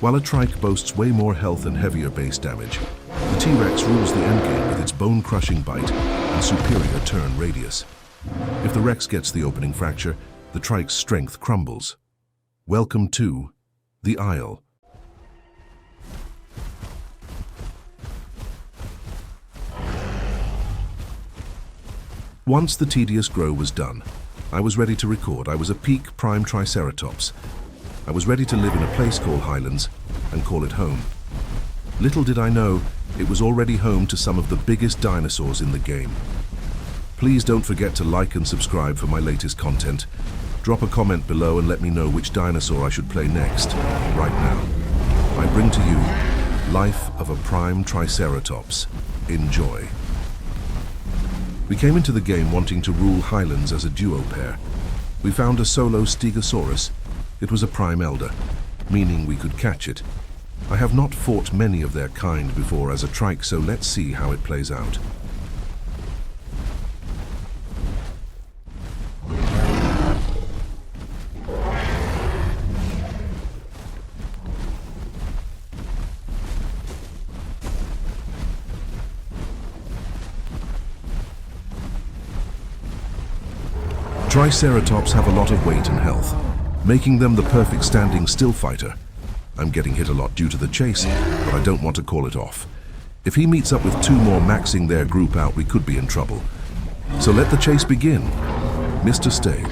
While a trike boasts way more health and heavier base damage, the T-Rex rules the endgame with its bone-crushing bite and superior turn radius. If the Rex gets the opening fracture, the trike's strength crumbles. Welcome to the Isle. Once the tedious grow was done, I was ready to record. I was a peak prime Triceratops. I was ready to live in a place called Highlands and call it home. Little did I know, it was already home to some of the biggest dinosaurs in the game. Please don't forget to like and subscribe for my latest content. Drop a comment below and let me know which dinosaur I should play next, right now. I bring to you Life of a Prime Triceratops. Enjoy. We came into the game wanting to rule Highlands as a duo pair. We found a solo Stegosaurus. It was a prime elder, meaning we could catch it. I have not fought many of their kind before as a trike, so let's see how it plays out. Triceratops have a lot of weight and health, making them the perfect standing still fighter. I'm getting hit a lot due to the chase, but I don't want to call it off. If he meets up with two more maxing their group out, we could be in trouble. So let the chase begin. Mr. Steg.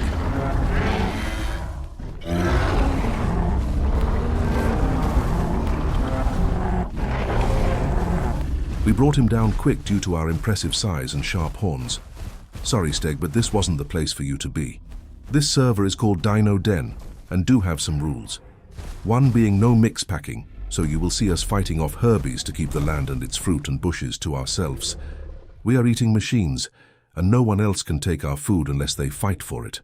We brought him down quick due to our impressive size and sharp horns. Sorry, Steg, but this wasn't the place for you to be. This server is called Dino Den and do have some rules. One being no mix packing, so you will see us fighting off herbies to keep the land and its fruit and bushes to ourselves. We are eating machines, and no one else can take our food unless they fight for it.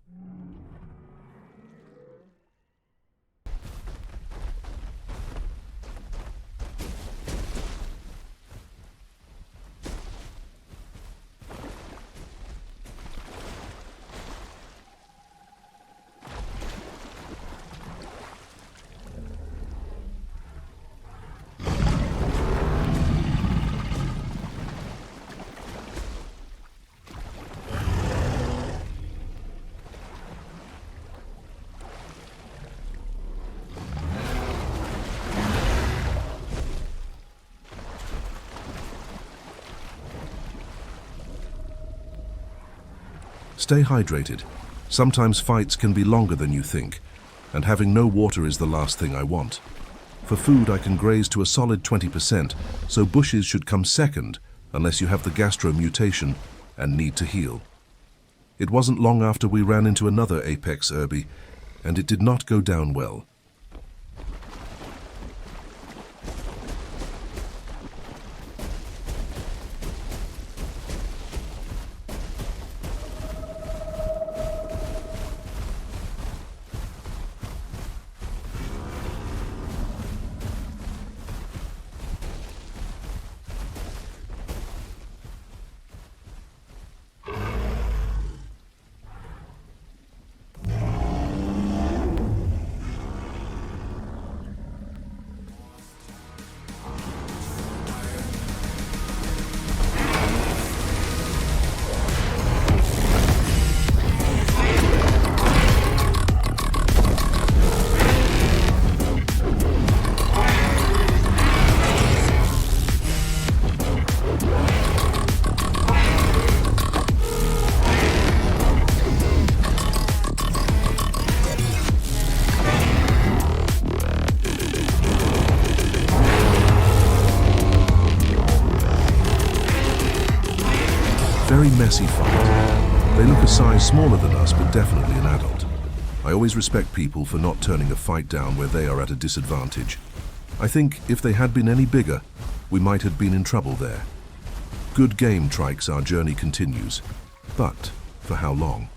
Stay hydrated. Sometimes fights can be longer than you think, and having no water is the last thing I want. For food, I can graze to a solid 20%, so bushes should come second unless you have the gastro mutation and need to heal. It wasn't long after we ran into another apex herbie, and it did not go down well. Very messy fight. They look a size smaller than us, but definitely an adult. I always respect people for not turning a fight down where they are at a disadvantage. I think if they had been any bigger, we might have been in trouble there. Good game, Trikes, our journey continues. But for how long?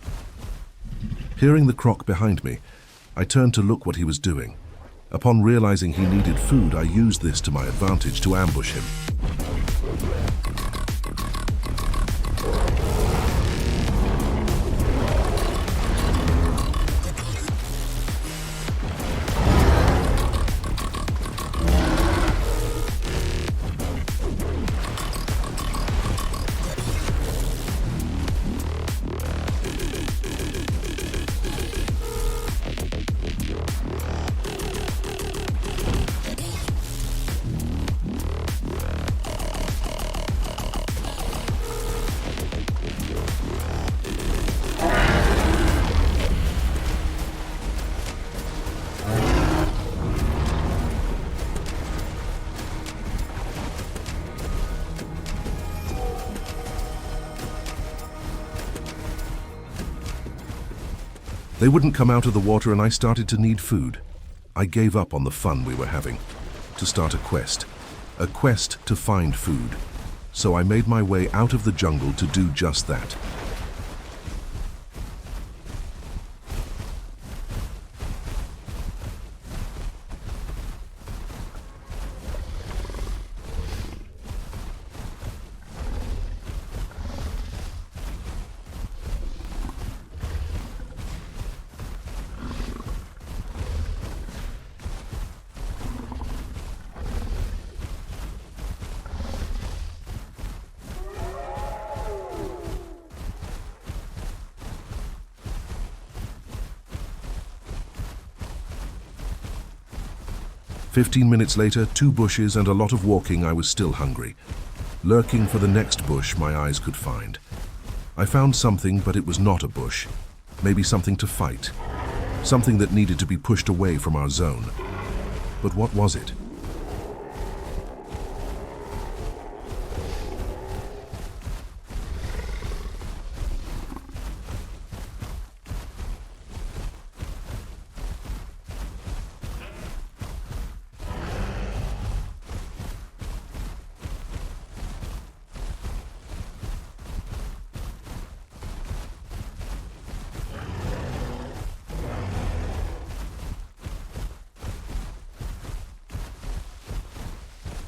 Hearing the croc behind me, I turned to look what he was doing. Upon realizing he needed food, I used this to my advantage to ambush him. They wouldn't come out of the water and I started to need food. I gave up on the fun we were having to start a quest to find food. So I made my way out of the jungle to do just that. "15 minutes later, 2 bushes and a lot of walking, I was still hungry. Lurking for the next bush my eyes could find. I found something, but it was not a bush. Maybe something to fight. Something that needed to be pushed away from our zone. But what was it?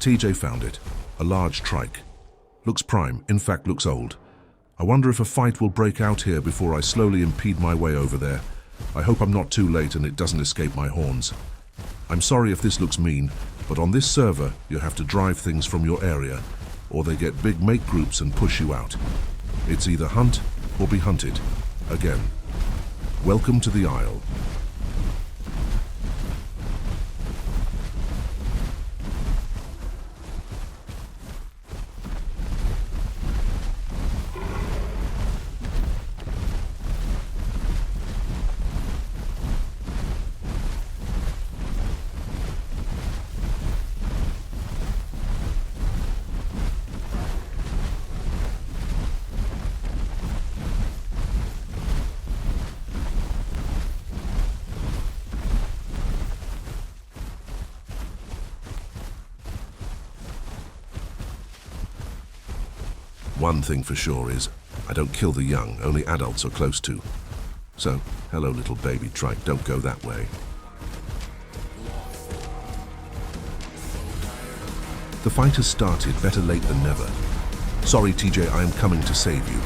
TJ found it. A large trike. Looks prime, in fact looks old. I wonder if a fight will break out here before I slowly impede my way over there. I hope I'm not too late and it doesn't escape my horns. I'm sorry if this looks mean, but on this server you have to drive things from your area, or they get big mate groups and push you out. It's either hunt or be hunted. Again. Welcome to the Isle. One thing for sure is, I don't kill the young, only adults are close to. So, hello little baby trike, don't go that way. The fight has started, better late than never. Sorry TJ, I am coming to save you.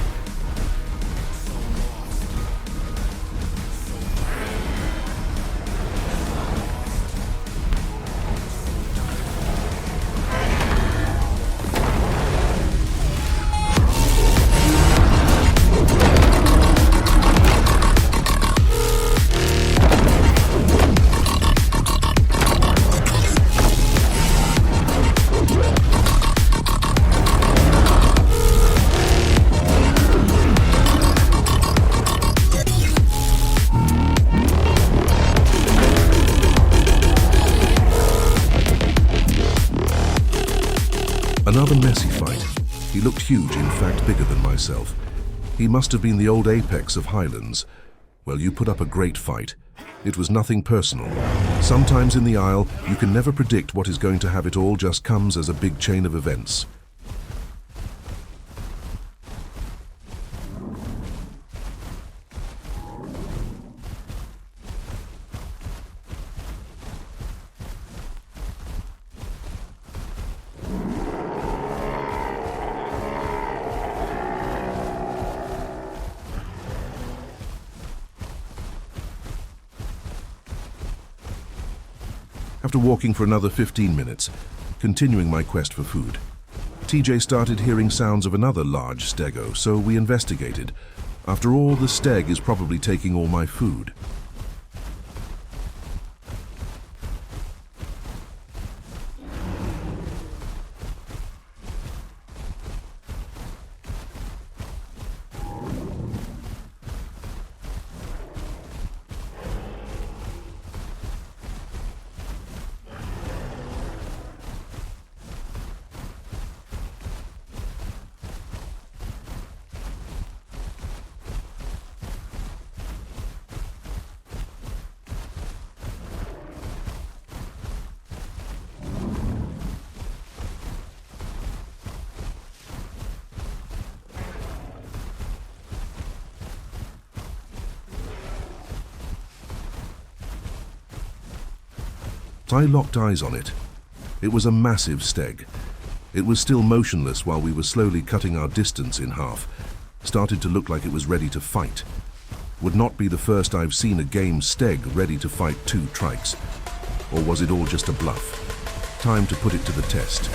Another messy fight. He looked huge, in fact bigger than myself. He must have been the old apex of Highlands. Well, you put up a great fight. It was nothing personal. Sometimes in the Isle, you can never predict what is going to have. It all just comes as a big chain of events. After walking for another 15 minutes, continuing my quest for food, TJ started hearing sounds of another large stego, so we investigated. After all, the steg is probably taking all my food. I locked eyes on it. It was a massive steg. It was still motionless while we were slowly cutting our distance in half. Started to look like it was ready to fight. Would not be the first I've seen a game steg ready to fight two trikes. Or was it all just a bluff? Time to put it to the test.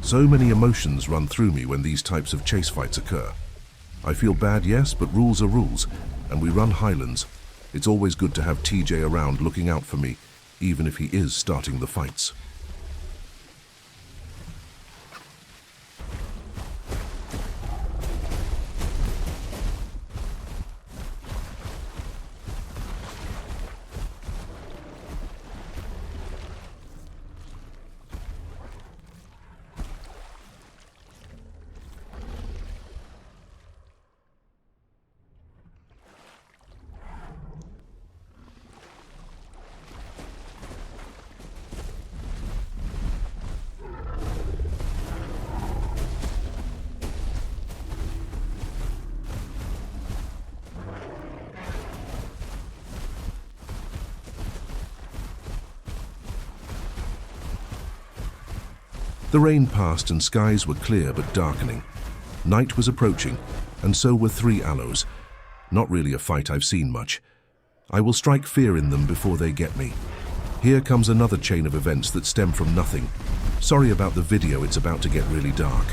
So many emotions run through me when these types of chase fights occur. I feel bad, yes, but rules are rules, and we run Highlands. It's always good to have TJ around looking out for me, even if he is starting the fights. The rain passed and skies were clear but darkening. Night was approaching, and so were 3 aloes. Not really a fight I've seen much. I will strike fear in them before they get me. Here comes another chain of events that stem from nothing. Sorry about the video, it's about to get really dark.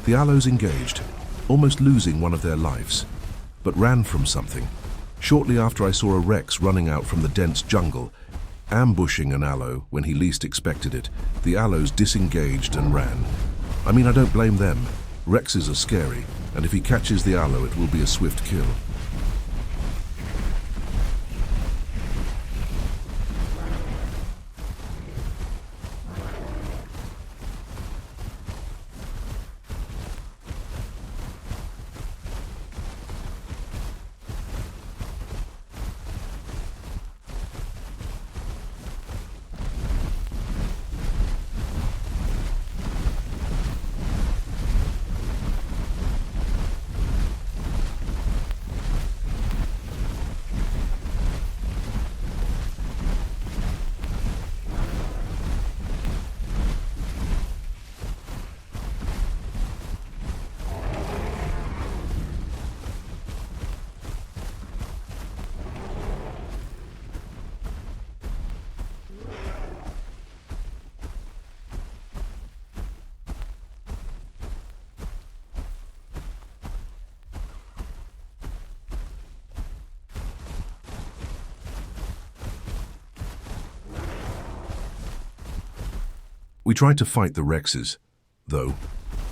The aloes engaged, almost losing one of their lives, but ran from something. Shortly after, I saw a Rex running out from the dense jungle, ambushing an aloe when he least expected it. The aloes disengaged and ran. I mean, I don't blame them. Rexes are scary, and if he catches the aloe, it will be a swift kill. We tried to fight the Rexes, though.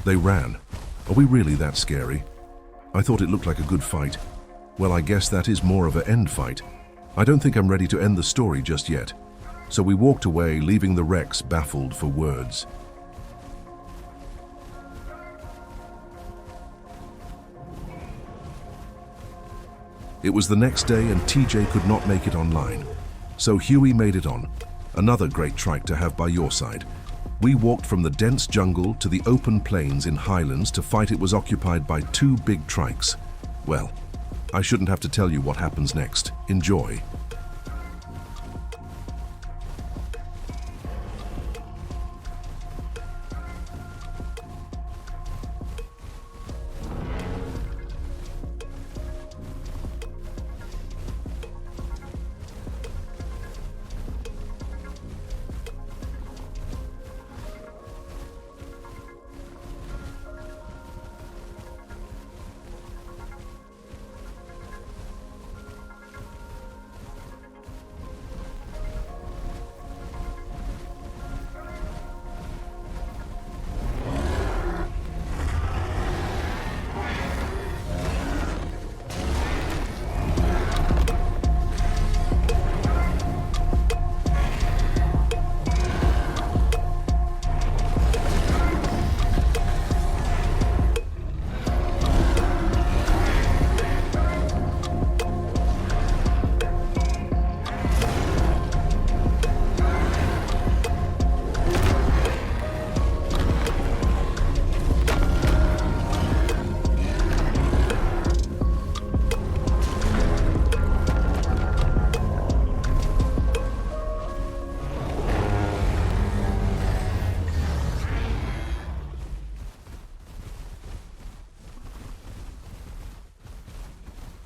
They ran. Are we really that scary? I thought it looked like a good fight. Well, I guess that is more of an end fight. I don't think I'm ready to end the story just yet. So we walked away, leaving the Rex baffled for words. It was the next day and TJ could not make it online. So Huey made it on. Another great trike to have by your side. We walked from the dense jungle to the open plains in Highlands to fight. It was occupied by 2 big trikes. Well, I shouldn't have to tell you what happens next. Enjoy.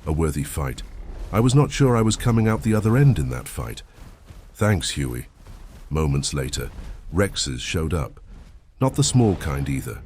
A worthy fight. I was not sure I was coming out the other end in that fight. Thanks, Huey. Moments later, Rexes showed up. Not the small kind either.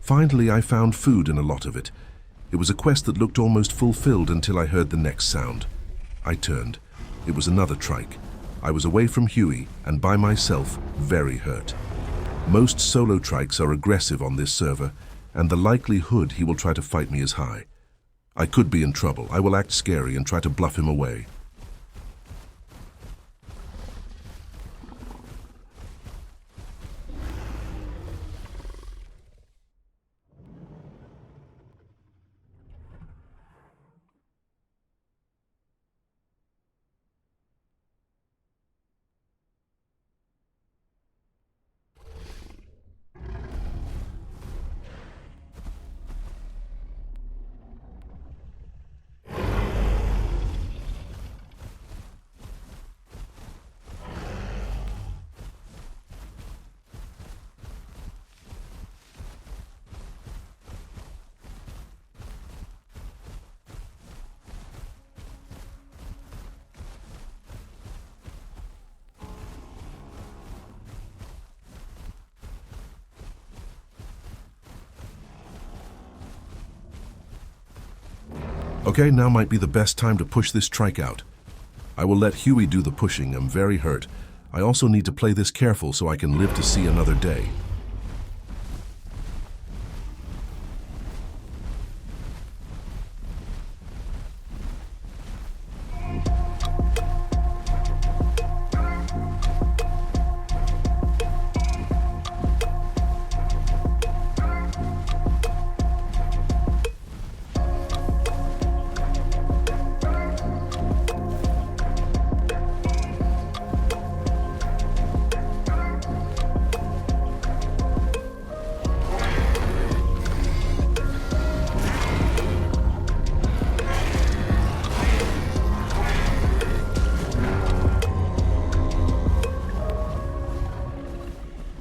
Finally, I found food in a lot of it. It was a quest that looked almost fulfilled until I heard the next sound. I turned. It was another trike. I was away from Huey and by myself, very hurt. Most solo trikes are aggressive on this server, and the likelihood he will try to fight me is high. I could be in trouble. I will act scary and try to bluff him away. Okay, now might be the best time to push this trike out. I will let Huey do the pushing. I'm very hurt. I also need to play this careful so I can live to see another day.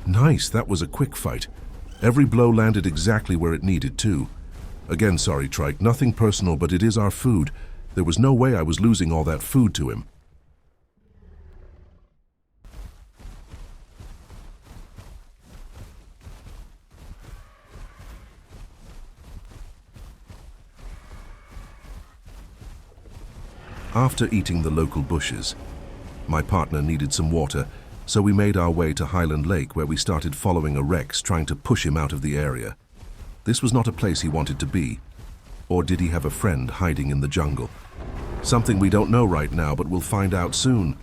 Nice, that was a quick fight. Every blow landed exactly where it needed to. Again, sorry, Trike, nothing personal, but it is our food. There was no way I was losing all that food to him. After eating the local bushes, my partner needed some water, so we made our way to Highland Lake, where we started following a Rex, trying to push him out of the area. This was not a place he wanted to be. Or did he have a friend hiding in the jungle? Something we don't know right now, but we'll find out soon.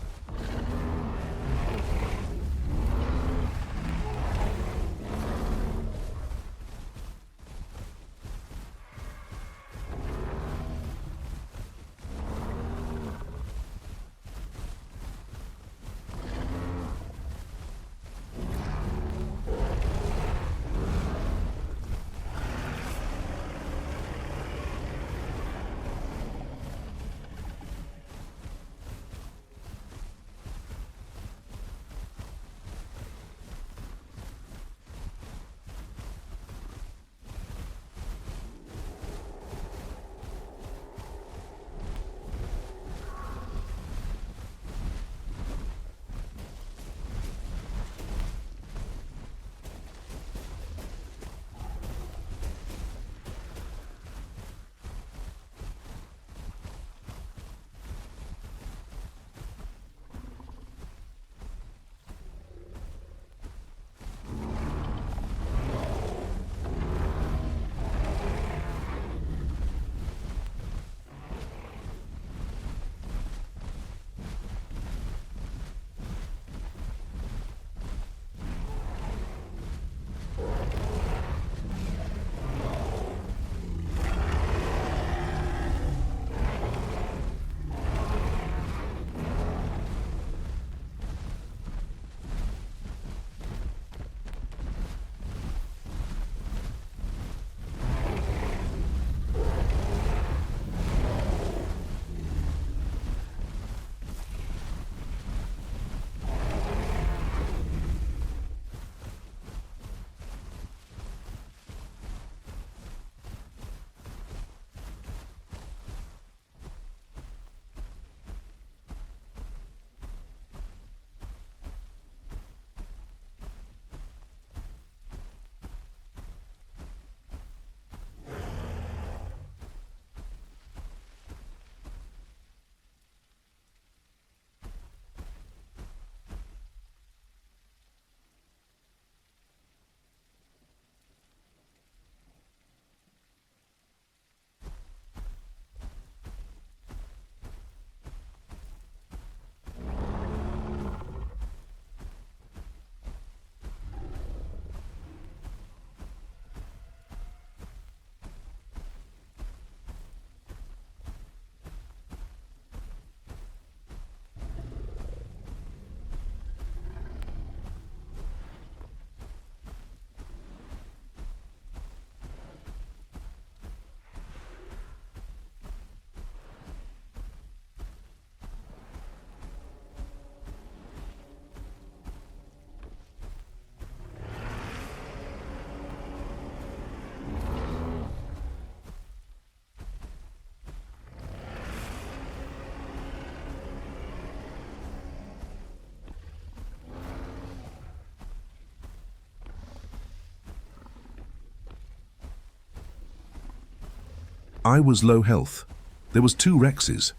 I was low health. There was 2 Rexes.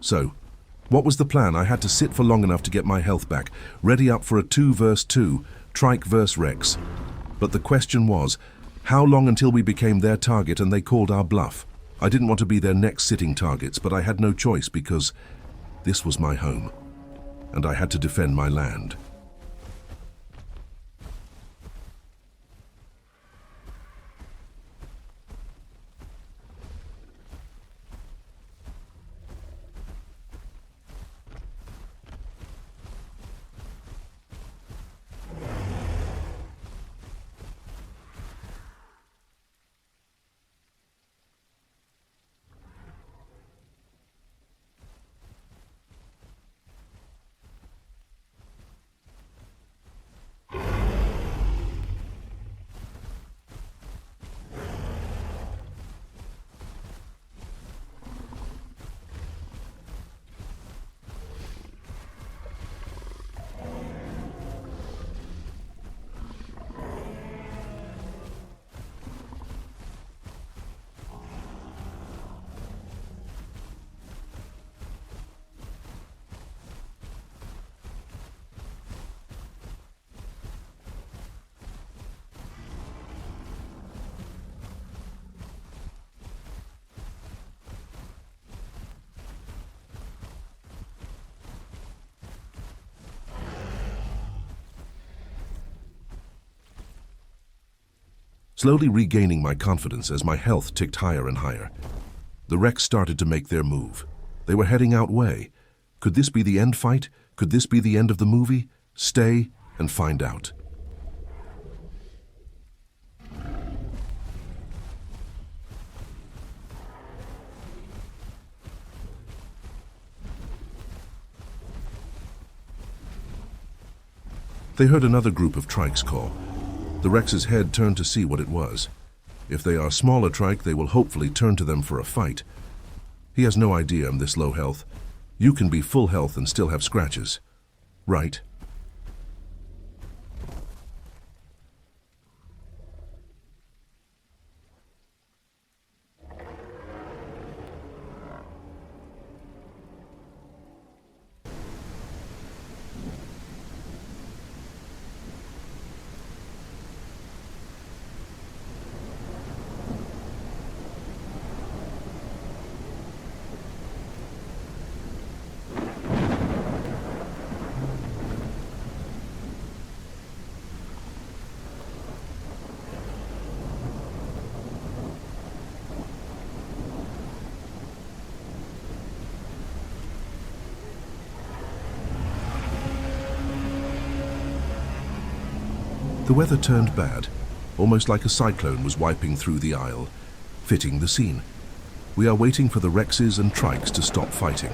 So, what was the plan? I had to sit for long enough to get my health back, ready up for a 2 versus 2, Trike versus Rex. But the question was, how long until we became their target and they called our bluff? I didn't want to be their next sitting targets, but I had no choice because this was my home, and I had to defend my land. Slowly regaining my confidence as my health ticked higher and higher. The Rex started to make their move. They were heading out way. Could this be the end fight? Could this be the end of the movie? Stay and find out. They heard another group of Trikes call. The Rex's head turned to see what it was. If they are smaller Trike, they will hopefully turn to them for a fight. He has no idea I'm this low health. You can be full health and still have scratches. Right? The weather turned bad, almost like a cyclone was wiping through the isle, fitting the scene. We are waiting for the Rexes and Trikes to stop fighting.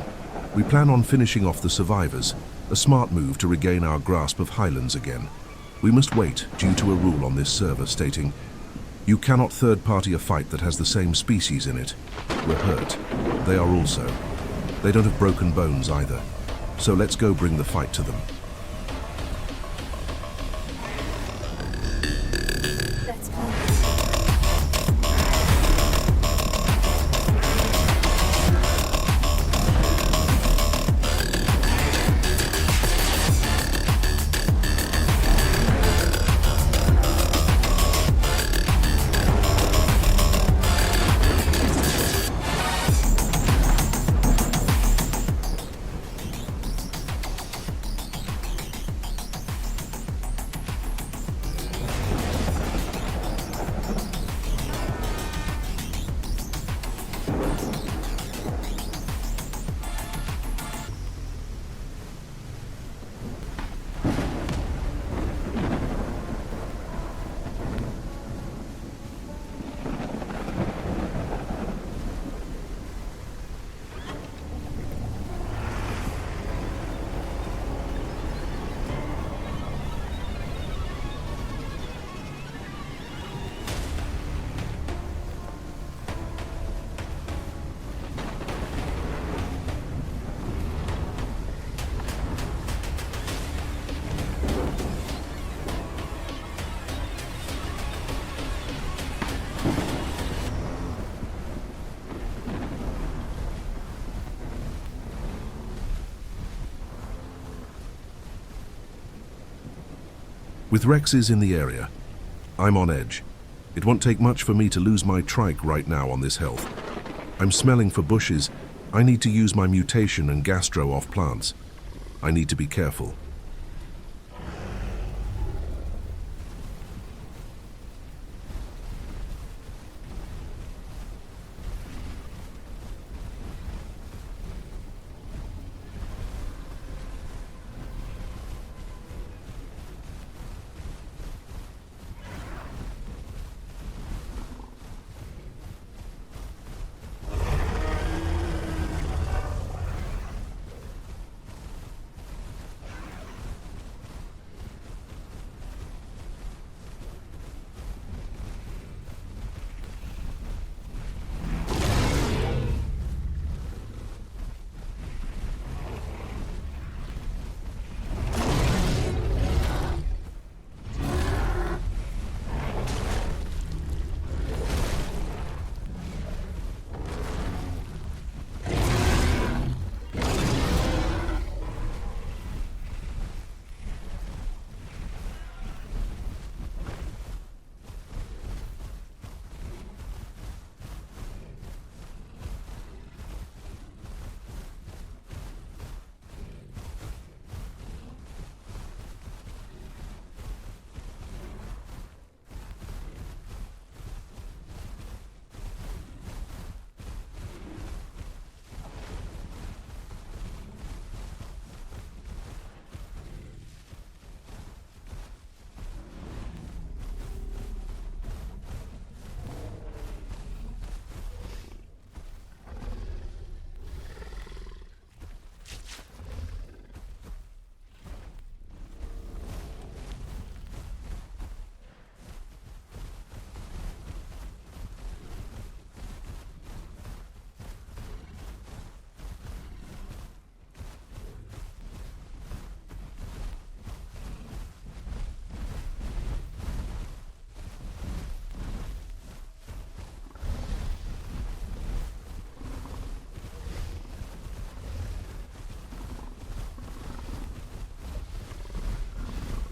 We plan on finishing off the survivors, a smart move to regain our grasp of Highlands again. We must wait due to a rule on this server stating, you cannot third-party a fight that has the same species in it. We're hurt. They are also. They don't have broken bones either. So let's go bring the fight to them. With Rexes in the area, I'm on edge. It won't take much for me to lose my trike right now on this health. I'm smelling for bushes. I need to use my mutation and gastro off plants. I need to be careful.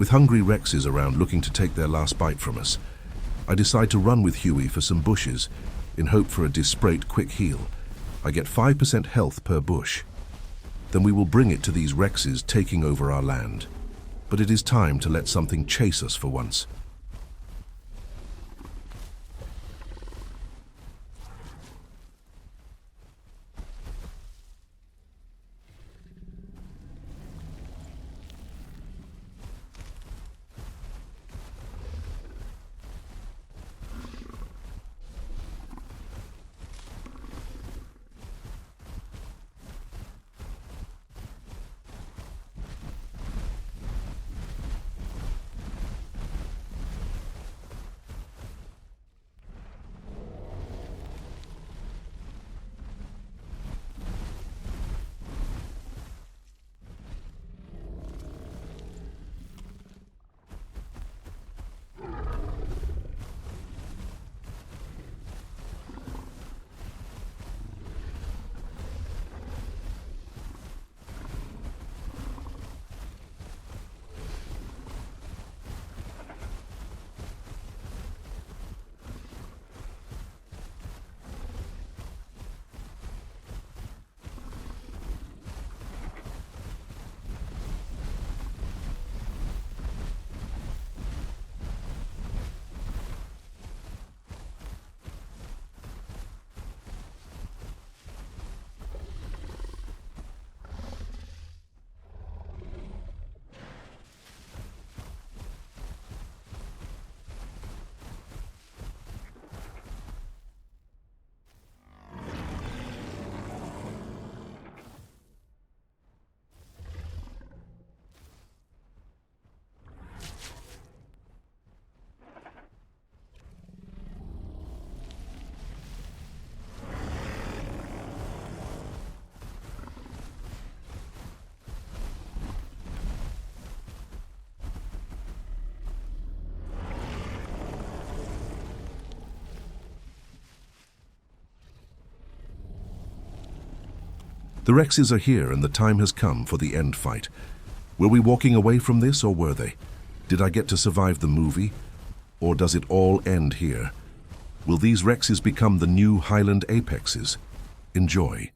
With hungry Rexes around looking to take their last bite from us, I decide to run with Huey for some bushes in hope for a disparate quick heal. I get 5% health per bush. Then we will bring it to these Rexes taking over our land. But it is time to let something chase us for once. The Rexes are here and the time has come for the end fight. Were we walking away from this or were they? Did I get to survive the movie? Or does it all end here? Will these Rexes become the new Highland apexes? Enjoy.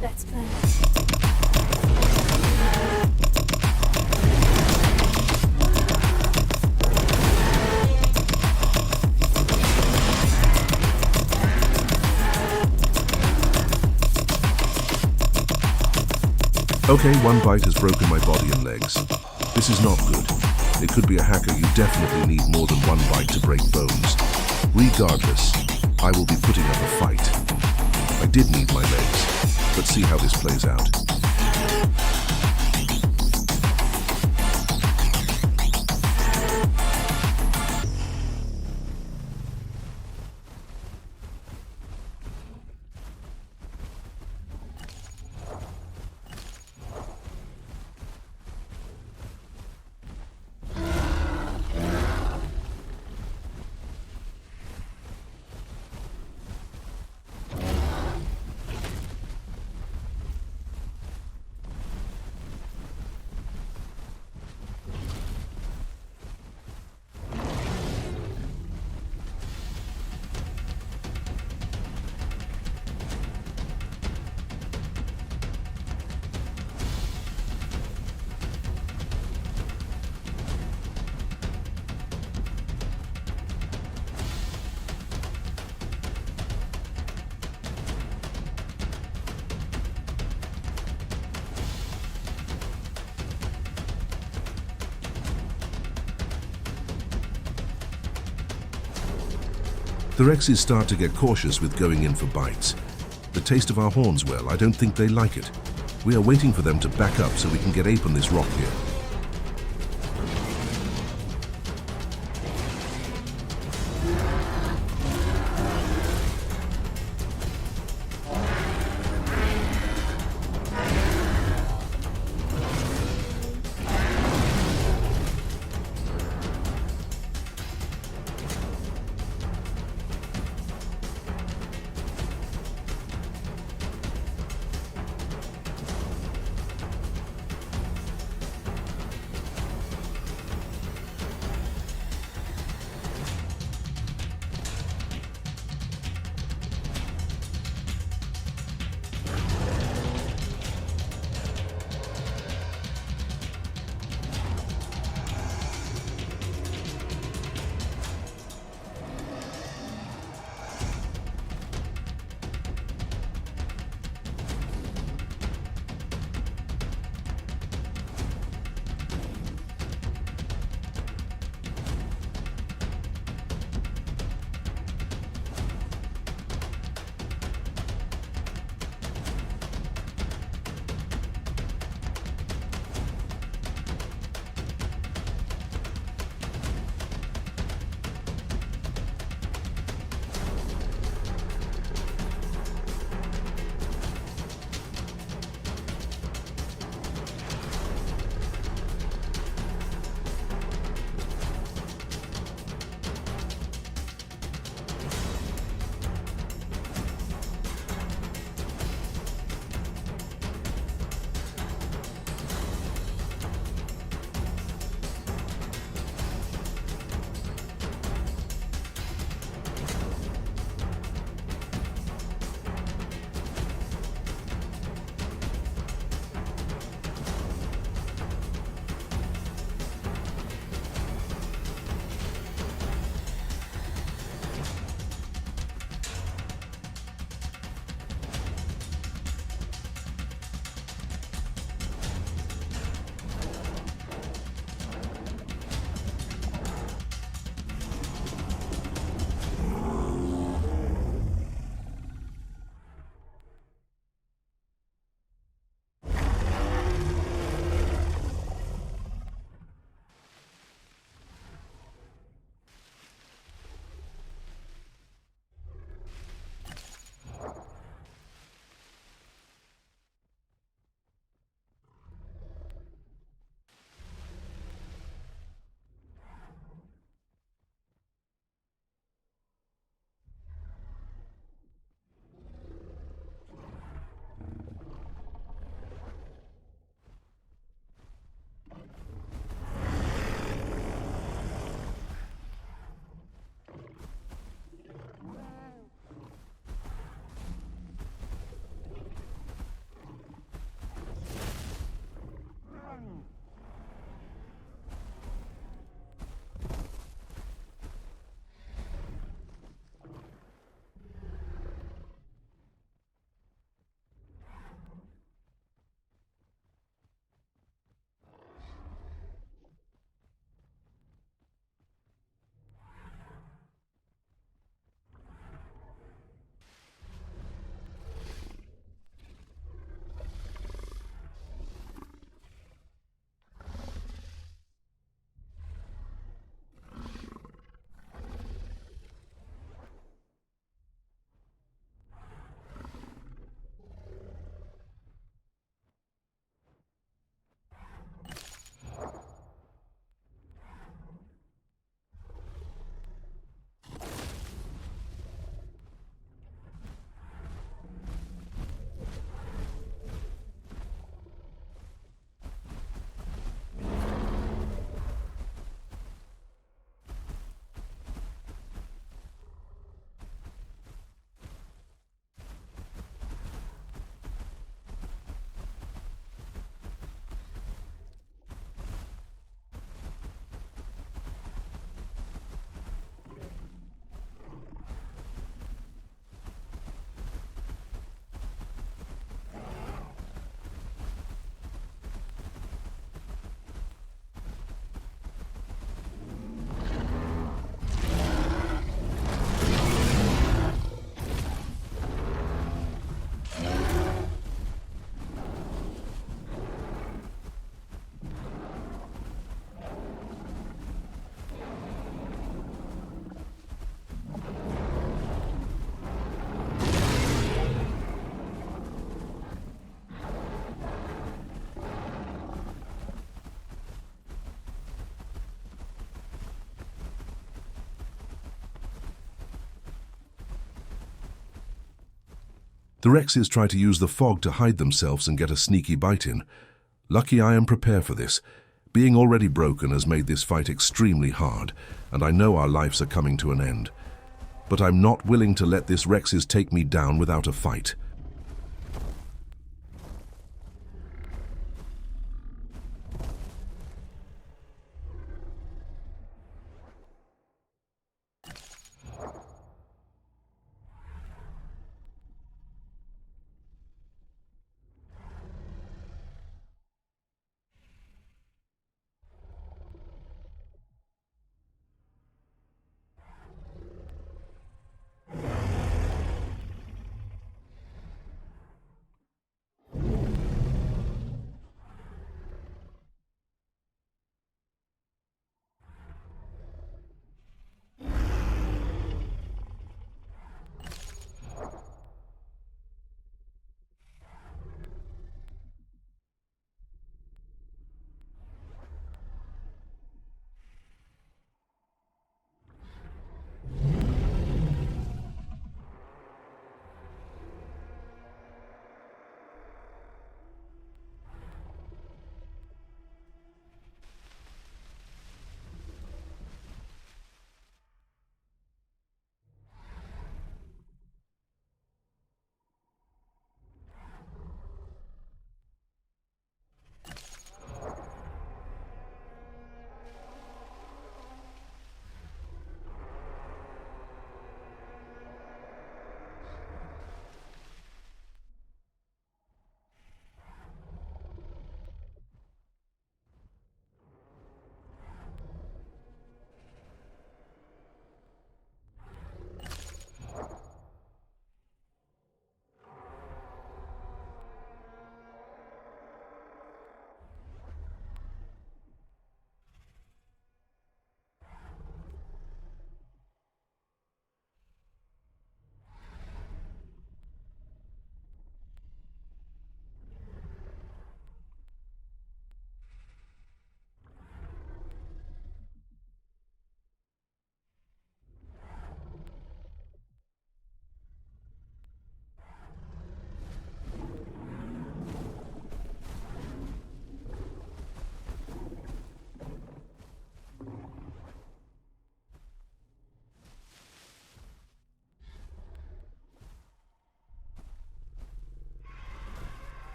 Let's play. Okay, one bite has broken my body and legs. This is not good. It could be a hacker. You definitely need more than one bite to break bones. Regardless, I will be putting up a fight. I did need my legs. Let's see how this plays out. The Rexes start to get cautious with going in for bites. The taste of our horns, well, I don't think they like it. We are waiting for them to back up so we can get ape on this rock here. The Rexes try to use the fog to hide themselves and get a sneaky bite in. Lucky I am prepared for this. Being already broken has made this fight extremely hard, and I know our lives are coming to an end. But I'm not willing to let this Rexes take me down without a fight.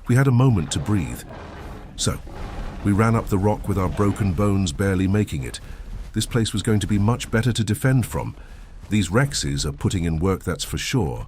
We had a moment to breathe. So, we ran up the rock with our broken bones barely making it. This place was going to be much better to defend from. These Rexes are putting in work, that's for sure.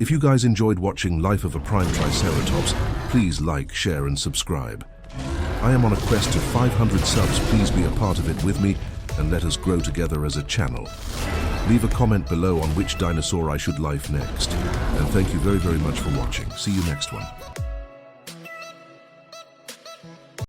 If you guys enjoyed watching Life of a Prime Triceratops, please like, share and subscribe. I am on a quest to 500 subs. Please be a part of it with me and let us grow together as a channel. Leave a comment below on which dinosaur I should life next. And thank you very, very much for watching. See you next one.